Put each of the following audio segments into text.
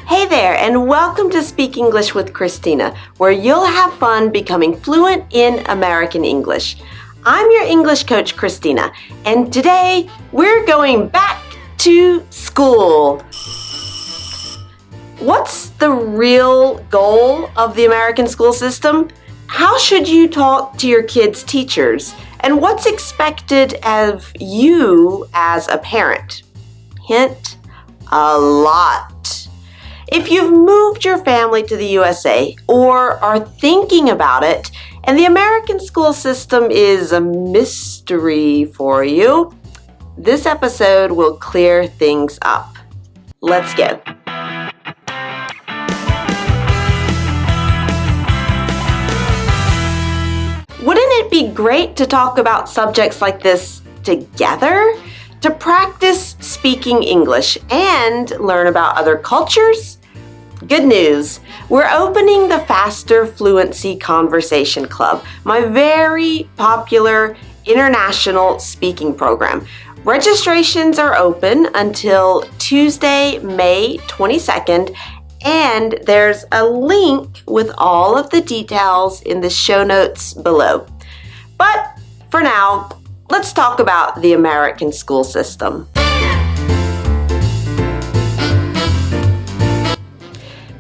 Hey there, and welcome to Speak English with Christina, where you'll have fun becoming fluent in American English. I'm your English coach, Christina, and today we're going back to school. What's the real goal of the American school system? How should you talk to your kids' teachers? And what's expected of you as a parent? Hint, a lot. If you've moved your family to the USA or are thinking about it, and the American school system is a mystery for you, this episode will clear things up. Let's go. Wouldn't it be great to talk about subjects like this together? To practice speaking English and learn about other cultures? Good news! We're opening the Faster Fluency Conversation Club, my very popular international speaking program. Registrations are open until Tuesday, May 22nd, and there's a link with all of the details in the show notes below. But for now, let's talk about the American school system.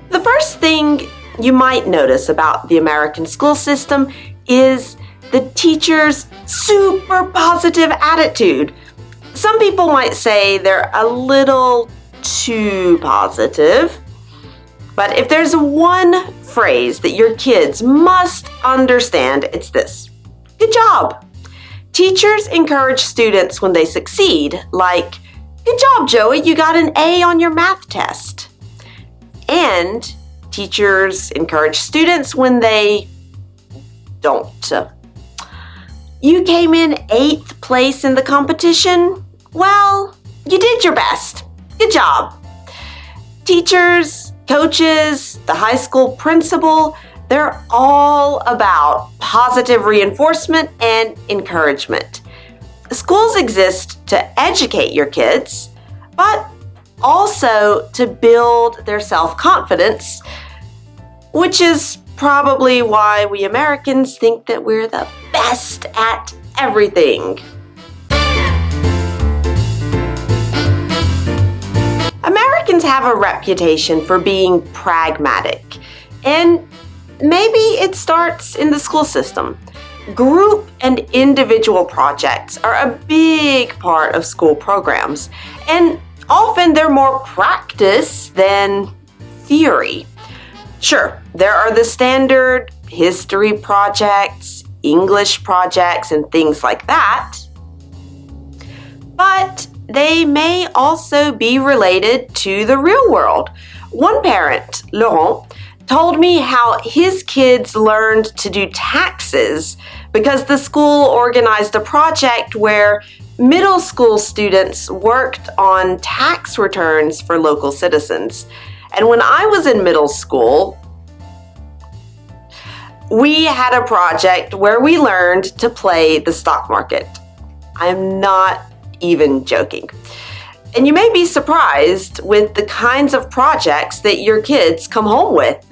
The first thing you might notice about the American school system is the teacher's super positive attitude. Some people might say they're a little too positive. But if there's one phrase that your kids must understand, it's this: good job. Teachers encourage students when they succeed, like, good job, Joey, you got an A on your math test. And teachers encourage students when they don't. You came in 8th place in the competition? Well, you did your best. Good job. Teachers, coaches, the high school principal, they're all about positive reinforcement and encouragement. Schools exist to educate your kids, but also to build their self-confidence, which is probably why we Americans think that we're the best at everything. Americans have a reputation for being pragmatic, and maybe it starts in the school system. Group and individual projects are a big part of school programs, and often they're more practice than theory. Sure, there are the standard history projects, English projects, and things like that, but they may also be related to the real world. One parent, Laurent, told me how his kids learned to do taxes because the school organized a project where middle school students worked on tax returns for local citizens. And when I was in middle school, we had a project where we learned to play the stock market. I'm not even joking. And you may be surprised with the kinds of projects that your kids come home with.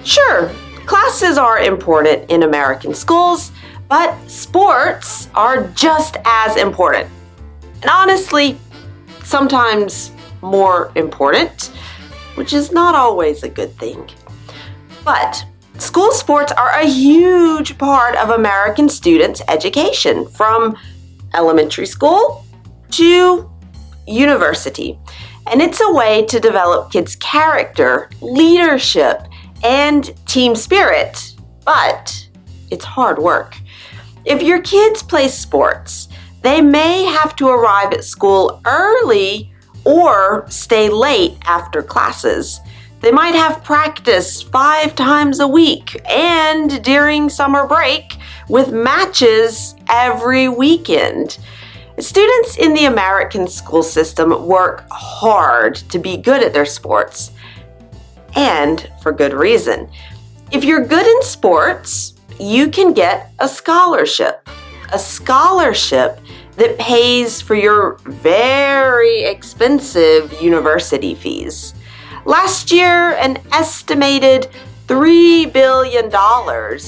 Sure, classes are important in American schools, but sports are just as important. And honestly, sometimes more important, which is not always a good thing. But school sports are a huge part of American students' education, from elementary school to university. And it's a way to develop kids' character, leadership, and team spirit, but it's hard work. If your kids play sports, they may have to arrive at school early or stay late after classes. They might have practice 5 times a week and during summer break, with matches every weekend. Students in the American school system work hard to be good at their sports, and for good reason. If you're good in sports, you can get a scholarship. A scholarship that pays for your very expensive university fees. Last year, an estimated $3 billion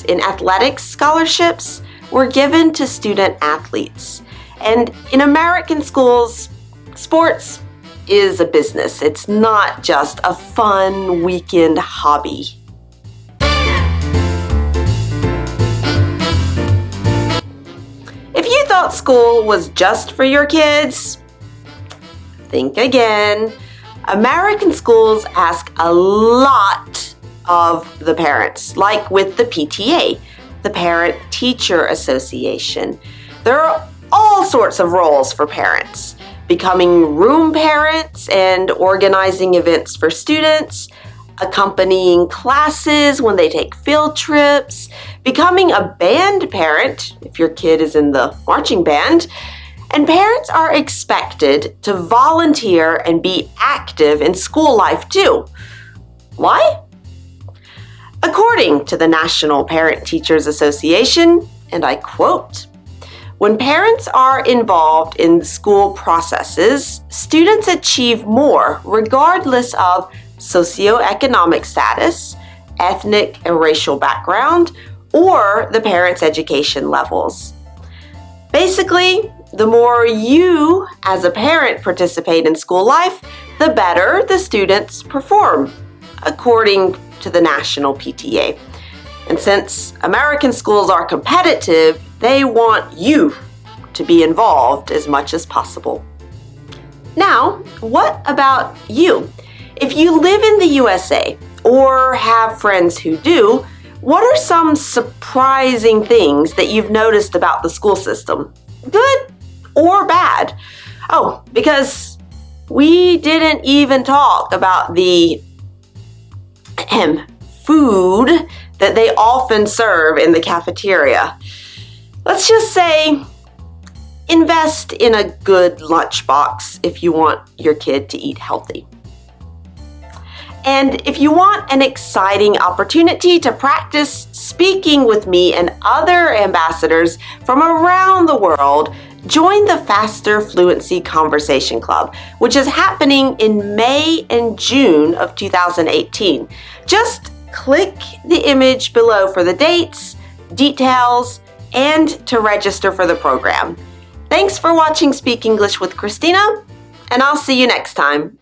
in athletics scholarships were given to student athletes. And in American schools, sports is a business. It's not just a fun weekend hobby. If you thought school was just for your kids, think again. American schools ask a lot of the parents, like with the PTA, the Parent Teacher Association. There are all sorts of roles for parents: becoming room parents and organizing events for students, accompanying classes when they take field trips, becoming a band parent if your kid is in the marching band. And parents are expected to volunteer and be active in school life too. Why? According to the National Parent Teachers Association, and I quote, "When parents are involved in school processes, students achieve more regardless of socioeconomic status, ethnic and racial background, or the parents' education levels." Basically, the more you as a parent participate in school life, the better the students perform, according to the National PTA. And since American schools are competitive, they want you to be involved as much as possible. Now, what about you? If you live in the USA or have friends who do, what are some surprising things that you've noticed about the school system? Good or bad? Oh, because we didn't even talk about the food that they often serve in the cafeteria. Let's just say, invest in a good lunchbox if you want your kid to eat healthy. And if you want an exciting opportunity to practice speaking with me and other ambassadors from around the world, join the Faster Fluency Conversation Club, which is happening in May and June of 2018. Just click the image below for the dates, details, and to register for the program. Thanks for watching Speak English with Christina, and I'll see you next time.